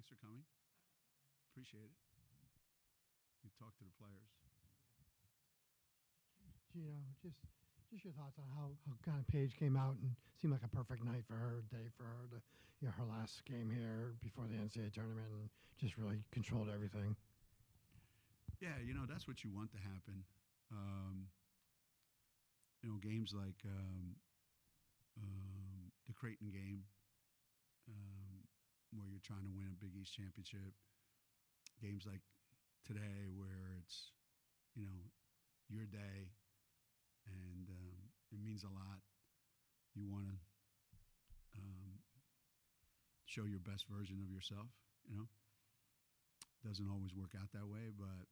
Thanks for coming. Appreciate it. You talk to the players. Geno, just your thoughts on how kind of Paige came out and seemed like a perfect night for her, day for her to, her last game here before the NCAA tournament, and just really controlled everything. Yeah, that's what you want to happen. Games like the Creighton game, where you're trying to win a Big East championship. Games like today, where it's, your day, and it means a lot. You want to show your best version of yourself. Doesn't always work out that way, but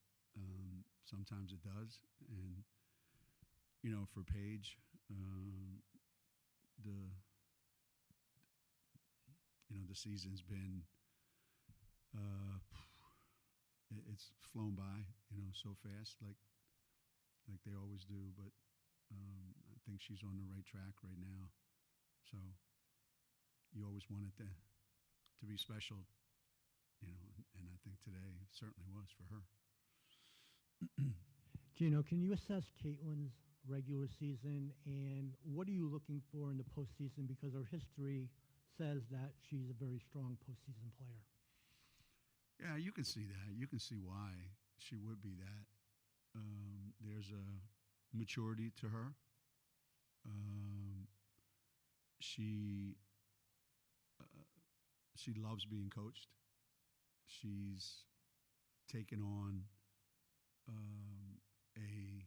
sometimes it does. And for Paige, the season's been it's flown by, so fast, like they always do. But I think she's on the right track right now. So you always want it to be special, and I think today certainly was for her. Geno, can you assess Caitlin's regular season, and what are you looking for in the postseason? Because her history says that she's a very strong postseason player. Yeah, you can see that. You can see why she would be that. There's a maturity to her. She loves being coached. She's taken on a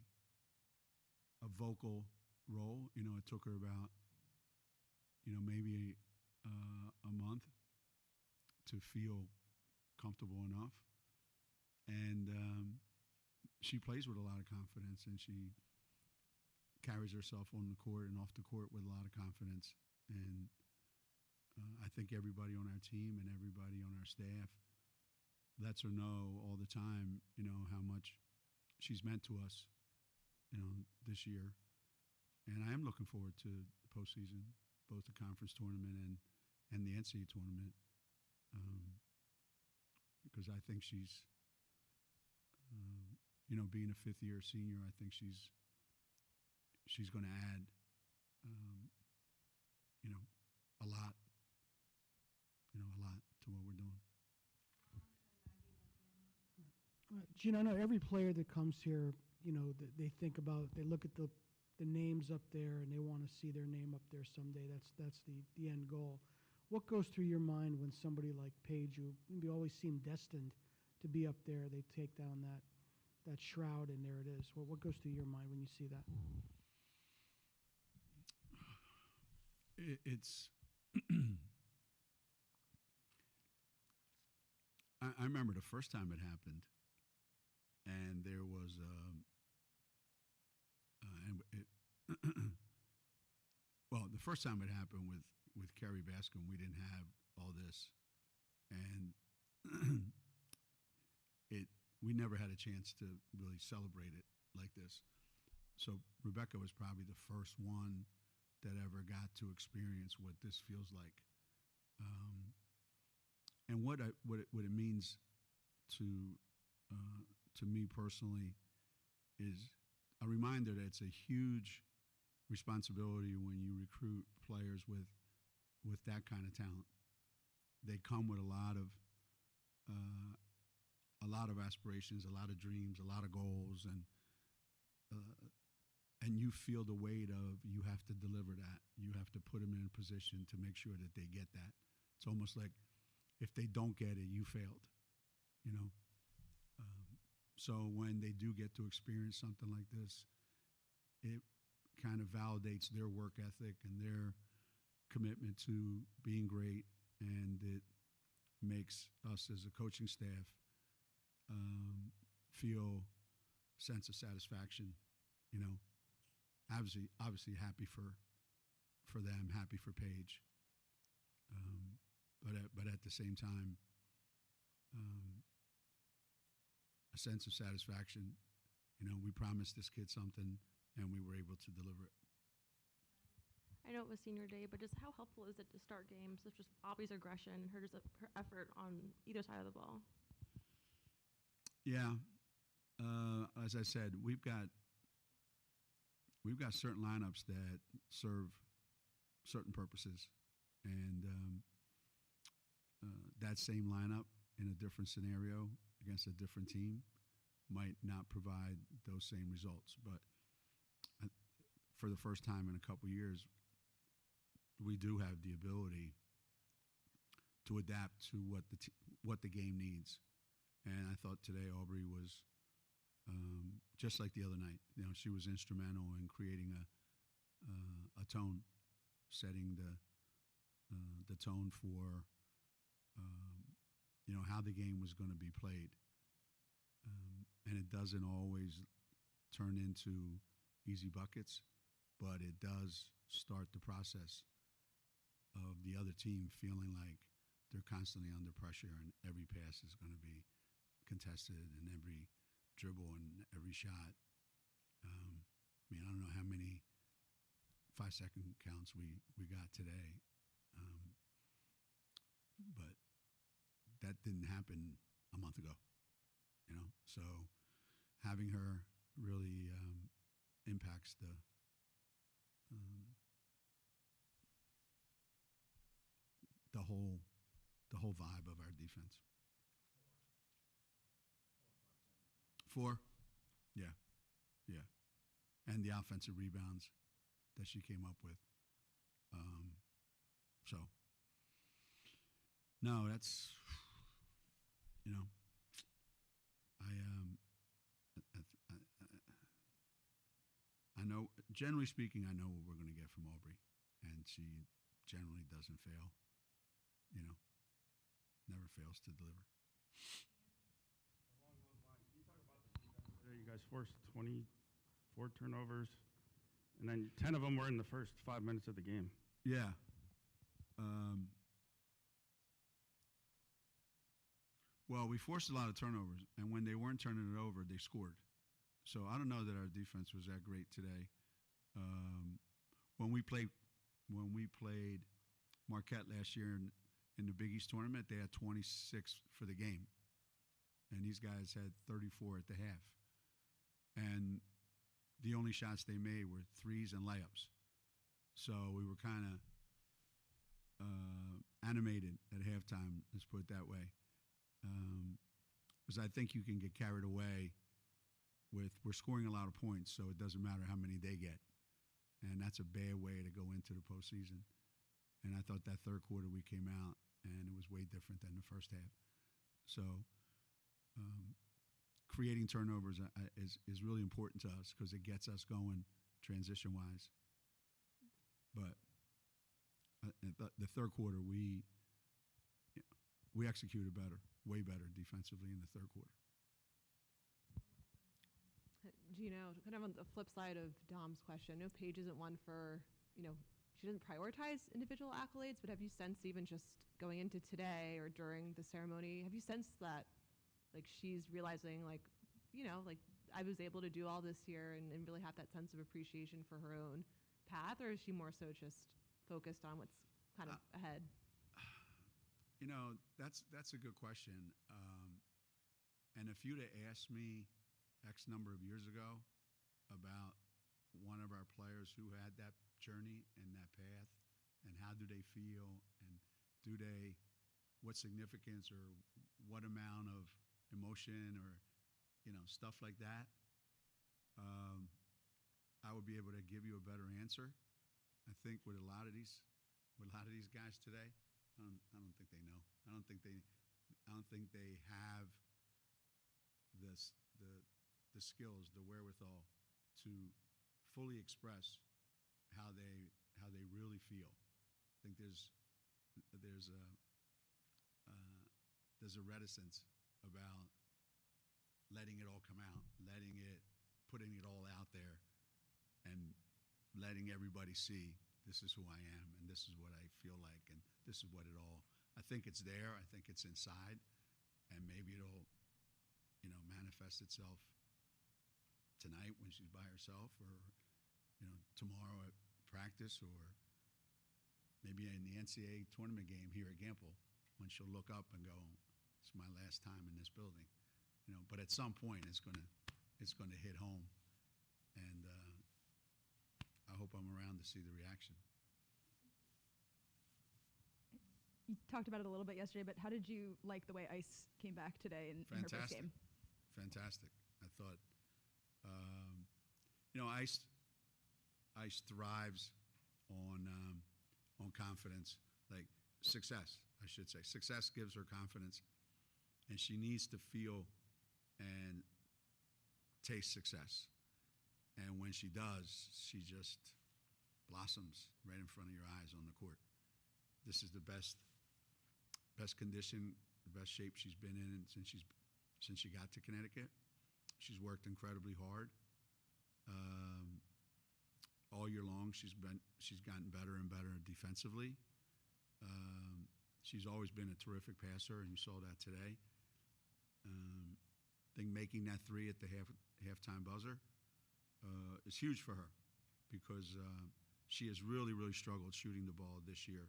vocal role. It took her about maybe a month to feel comfortable enough, and she plays with a lot of confidence, and she carries herself on the court and off the court with a lot of confidence. And I think everybody on our team and everybody on our staff lets her know all the time, how much she's meant to us, this year. And I am looking forward to the postseason, both the conference tournament and the NCAA tournament, because I think she's, being a fifth-year senior, I think she's going to add, a lot to what we're doing. Geno, I know every player that comes here, they think about, they look at the names up there and they want to see their name up there someday. That's the end goal. What goes through your mind when somebody like Paige, who maybe always seemed destined to be up there, they take down that shroud and there it is? What goes through your mind when you see that? It's I remember the first time it happened, and there was well, the first time it happened with Carrie Bascom, we didn't have all this, and we never had a chance to really celebrate it like this. So Rebecca was probably the first one that ever got to experience what this feels like, and what it means to me personally is a reminder that it's a huge responsibility when you recruit players with that kind of talent. They come with a lot of aspirations, a lot of dreams, a lot of goals, and you feel the weight of, you have to deliver that. You have to put them in a position to make sure that they get that. It's almost like if they don't get it, you failed, So when they do get to experience something like this, it kind of validates their work ethic and their commitment to being great, and it makes us as a coaching staff feel a sense of satisfaction, Obviously happy for them, happy for Paige, but at the same time, a sense of satisfaction. We promised this kid something, and we were able to deliver it. I know it was senior day, but just how helpful is it to start games with just Aubrey's aggression and her effort on either side of the ball? Yeah, as I said, we've got certain lineups that serve certain purposes, and that same lineup in a different scenario against a different team might not provide those same results. But for the first time in a couple years, we do have the ability to adapt to what the game needs. And I thought today Aubrey was just like the other night. You know, she was instrumental in creating a tone, setting the tone for how the game was going to be played. And it doesn't always turn into easy buckets, but it does start the process of the other team feeling like they're constantly under pressure and every pass is going to be contested and every dribble and every shot. I don't know how many 5-second counts we got today, but that didn't happen a month ago, So having her really impacts the whole vibe of our defense. 4, yeah, and the offensive rebounds that she came up with. So no, that's I know, generally speaking, I know what we're going to get from Aubrey, and she generally doesn't fail. Never fails to deliver. Along those lines, can you talk about the defense today? You guys forced 24 turnovers, and then 10 of them were in the first 5 minutes of the game. Yeah. Well, we forced a lot of turnovers, and when they weren't turning it over, they scored. So I don't know that our defense was that great today. When we played Marquette last year in the Big East tournament, they had 26 for the game, and these guys had 34 at the half. And the only shots they made were threes and layups. So we were kind of animated at halftime, let's put it that way. Because I think you can get carried away with we're scoring a lot of points, so it doesn't matter how many they get. And that's a bad way to go into the postseason. And I thought that third quarter we came out, and it was way different than the first half. So creating turnovers is really important to us because it gets us going transition-wise. But the third quarter, we executed better, way better defensively in the third quarter. Geno, kind of on the flip side of Dom's question, I know Paige isn't one for, she doesn't prioritize individual accolades, but have you sensed even just going into today or during the ceremony, have you sensed that, like, she's realizing, like, I was able to do all this here and really have that sense of appreciation for her own path, or is she more so just focused on what's kind of ahead? That's a good question. And if you'd have asked me X number of years ago about one of our players who had that journey and that path and how do they feel and what significance or what amount of emotion or stuff like that, I would be able to give you a better answer. I think with a lot of these guys today, I don't think they know. I don't think they have the skills, the wherewithal to fully express how they really feel. I think there's a reticence about letting it all come out, putting it all out there, and letting everybody see this is who I am and this is what I feel like and this is what it all. I think it's there. I think it's inside, and maybe it'll manifest itself tonight when she's by herself, or tomorrow at practice, or maybe in the NCAA tournament game here at Gamble, when she'll look up and go, "It's my last time in this building," But at some point, it's gonna hit home, and I hope I'm around to see the reaction. You talked about it a little bit yesterday, but how did you like the way Ice came back today in her first game? Fantastic. I thought, Ice thrives on confidence, like success, I should say. Success gives her confidence, and she needs to feel and taste success. And when she does, she just blossoms right in front of your eyes on the court. This is the best condition, the best shape she's been in since she got to Connecticut. She's worked incredibly hard. All year long, she's gotten better and better defensively. She's always been a terrific passer, and you saw that today. I think making that three at the halftime buzzer is huge for her, because she has really, really struggled shooting the ball this year.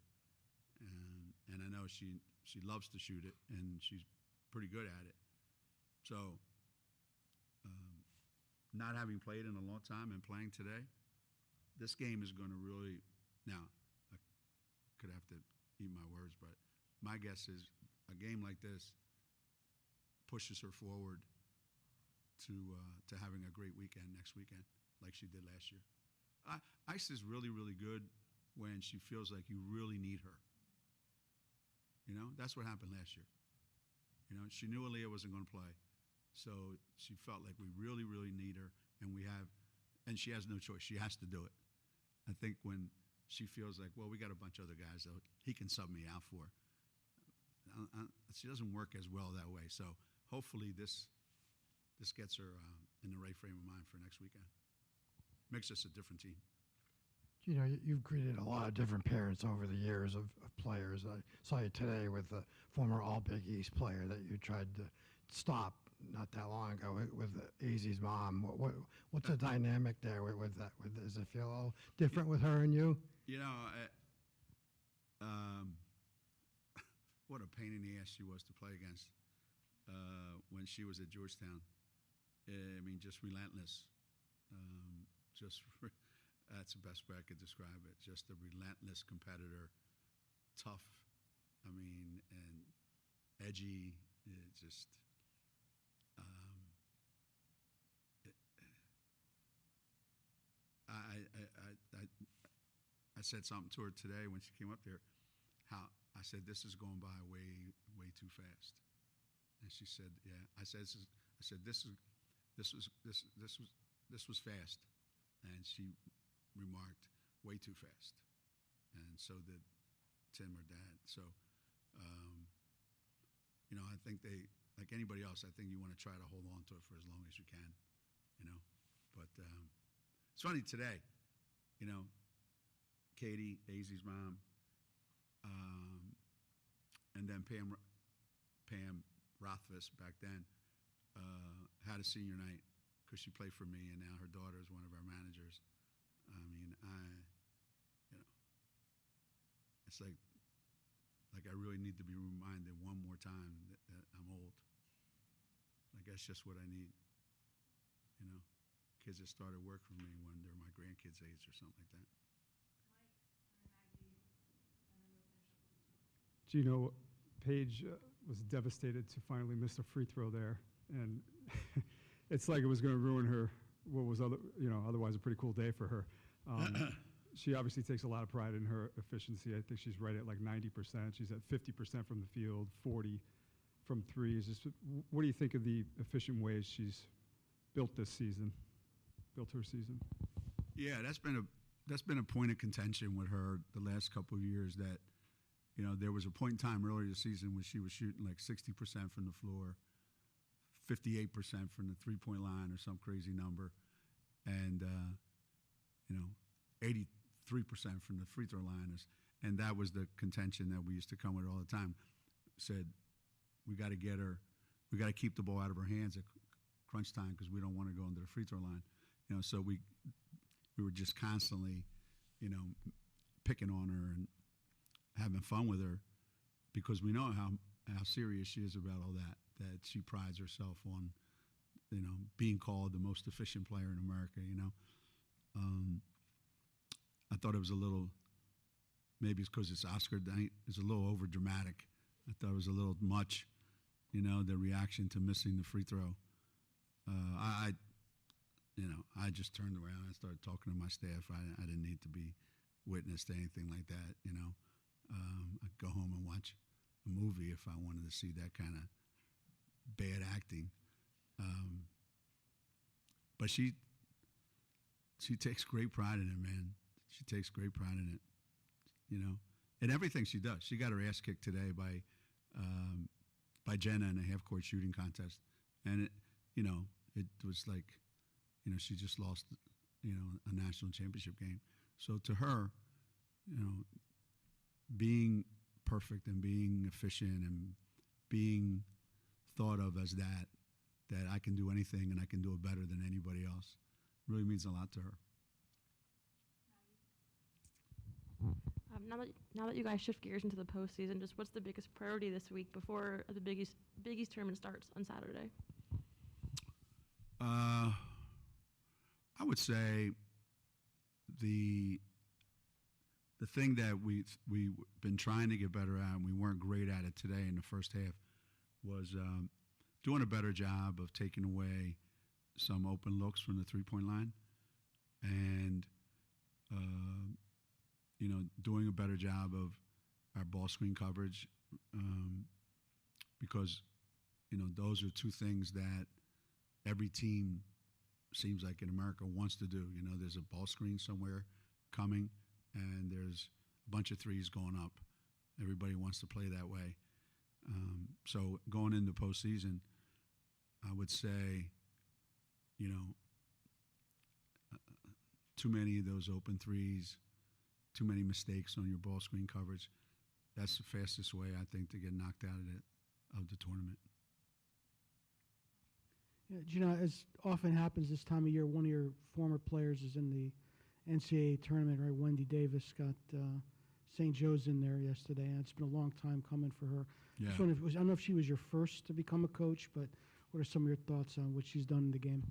And I know she loves to shoot it, and she's pretty good at it. So not having played in a long time and playing today, this game is going to really, now, I could have to eat my words, but my guess is a game like this pushes her forward to having a great weekend next weekend, like she did last year. Ice is really, really good when she feels like you really need her. That's what happened last year. She knew Aaliyah wasn't going to play, so she felt like we really, really need her, and she has no choice. She has to do it. I think when she feels like, well, we got a bunch of other guys that he can sub me out for, she doesn't work as well that way. So hopefully this gets her in the right frame of mind for next weekend. Makes us a different team. You've created a lot of different parents over the years of players. I saw you today with the former All Big East player that you tried to stop not that long ago with Easy's mom. What's the dynamic there with that? Does it feel a little different with her and you? What a pain in the ass she was to play against when she was at Georgetown. I mean, just relentless. That's the best way I could describe it. Just a relentless competitor, tough, and edgy. I said something to her today when she came up there. How I said, this is going by way too fast, and she said, yeah. I said this was fast, and she remarked, way too fast, and so did Tim, her dad. So, I think they, like anybody else, I think you want to try to hold on to it for as long as you can, But it's funny today, Katie, Azy's mom, and then Pam Rothfuss back then had a senior night because she played for me, and now her daughter is one of our managers. I mean, it's like I really need to be reminded one more time that I'm old. Like, that's just what I need. Kids that started work for me when they're my grandkids' age or something like that. Geno, Paige was devastated to finally miss a free throw there, and it's like it was going to ruin her. What was otherwise a pretty cool day for her. She obviously takes a lot of pride in her efficiency. I think she's right at like 90%. She's at 50% from the field, 40 from threes. What do you think of the efficient ways she's built her season? Yeah, that's been a point of contention with her the last couple of years. That there was a point in time earlier this season when she was shooting like 60% from the floor, 58% from the three-point line, or some crazy number, and 83% from the free throw line. And that was the contention that we used to come with all the time. Said, we got to get her, we got to keep the ball out of her hands at crunch time because we don't want to go into the free throw line. So we were just constantly, picking on her, and having fun with her because we know how serious she is about all that. That she prides herself on, being called the most efficient player in America. I thought it was a little. Maybe it's because it's Oscar night. It's a little over dramatic. I thought it was a little much. The reaction to missing the free throw. I just turned around and started talking to my staff. I didn't need to be witness to anything like that. I'd go home and watch a movie if I wanted to see that kind of bad acting. But she takes great pride in it, man. She takes great pride in it. In everything she does. She got her ass kicked today by Geno in a half-court shooting contest, and it was like, she just lost, a national championship game. So to her, being perfect and being efficient and being thought of as that I can do anything and I can do it better than anybody else, really means a lot to her. Now that you guys shift gears into the postseason, just what's the biggest priority this week before the Big East tournament starts on Saturday? I would say the thing that we've been trying to get better at, and we weren't great at it today in the first half, was doing a better job of taking away some open looks from the three-point line, and doing a better job of our ball screen coverage, because those are two things that every team seems like in America wants to do. There's a ball screen somewhere coming, and there's a bunch of threes going up. Everybody wants to play that way. So going into postseason, I would say, too many of those open threes, too many mistakes on your ball screen coverage. That's the fastest way, I think, to get knocked out of the tournament. Yeah, as often happens this time of year, one of your former players is in the NCAA tournament, right? Wendy Davis got St. Joe's in there yesterday, and it's been a long time coming for her. Yeah. I don't know if she was your first to become a coach, but what are some of your thoughts on what she's done in the game?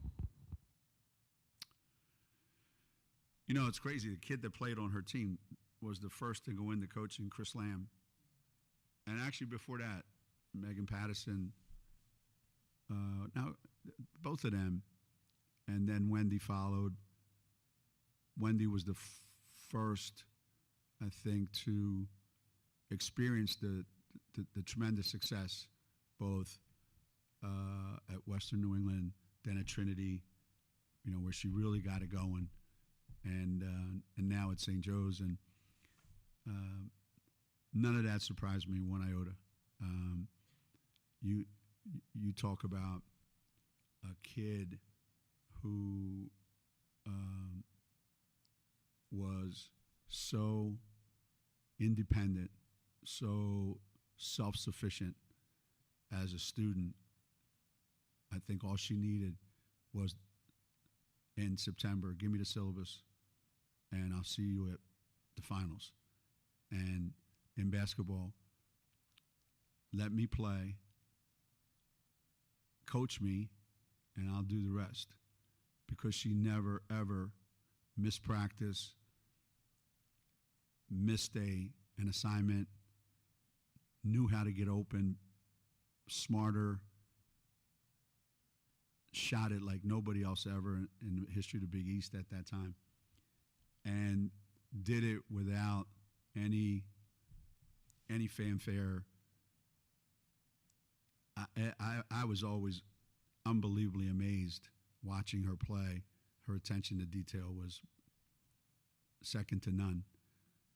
It's crazy. The kid that played on her team was the first to go into coaching, Chris Lamb. And actually before that, Megan Patterson, now both of them, and then Wendy followed. Wendy was the first, I think, to experience the tremendous success, both at Western New England, then at Trinity, where she really got it going. And now at St. Joe's, and none of that surprised me one iota. You talk about a kid who was so independent, so self-sufficient as a student. I think all she needed was, in September, give me the syllabus, and I'll see you at the finals. And in basketball, let me play, coach me, and I'll do the rest. Because she never, ever missed practice, missed an assignment, knew how to get open, smarter, shot it like nobody else ever in the history of the Big East at that time, and did it without any fanfare. I was always unbelievably amazed watching her play. Her attention to detail was second to none.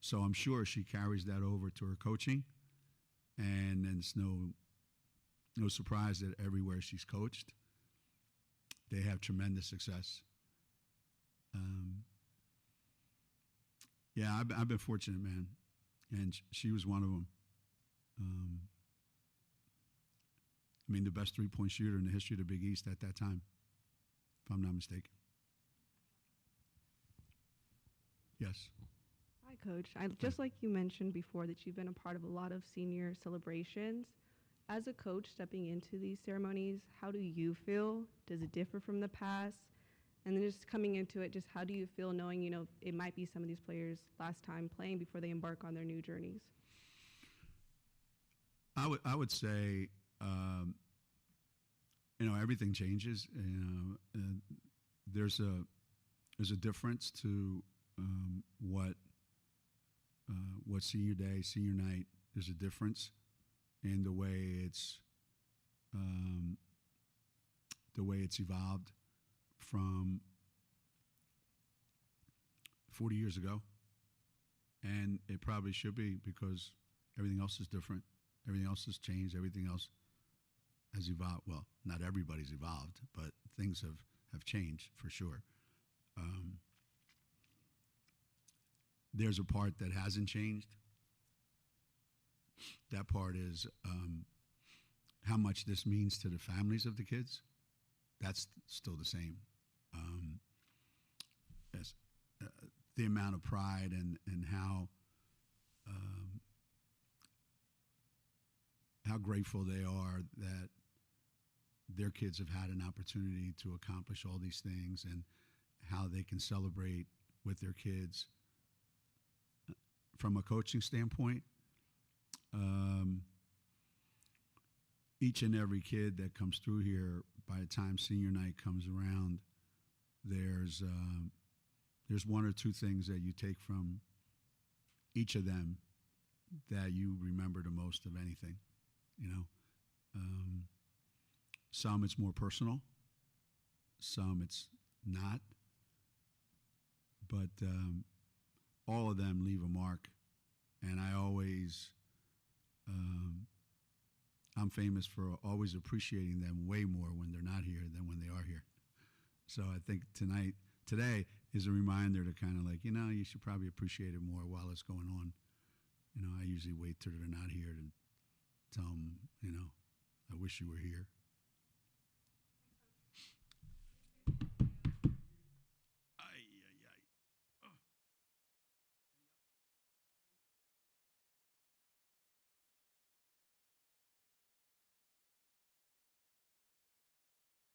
So I'm sure she carries that over to her coaching, and it's no surprise that everywhere she's coached, they have tremendous success. Yeah, I've been fortunate, man, and she was one of them. I mean, the best three-point shooter in the history of the Big East at that time, if I'm not mistaken. Yes. Hi, Coach. Just like you mentioned before, that you've been a part of a lot of senior celebrations. As a coach stepping into these ceremonies, how do you feel? Does it differ from the past? And then just coming into it, just how do you feel knowing, it might be some of these players' last time playing before they embark on their new journeys? I would say, everything changes. There's a difference to what senior day, senior night. There's a difference in the way it's evolved from 40 years ago, and it probably should be, because everything else is different. Everything else has changed. Everything else has evolved. Well, not everybody's evolved, but things have changed for sure. There's a part that hasn't changed. That part is how much this means to the families of the kids. That's still the same. As, the amount of pride and how grateful they are that their kids have had an opportunity to accomplish all these things, and how they can celebrate with their kids. From a coaching standpoint, each and every kid that comes through here, by the time senior night comes around, there's one or two things that you take from each of them that you remember the most of anything. Some it's more personal, some it's not, but all of them leave a mark. And I always, I'm famous for always appreciating them way more when they're not here than when they are here. So I think today is a reminder to kind of like, you should probably appreciate it more while it's going on. I usually wait till they're not here to tell them, I wish you were here.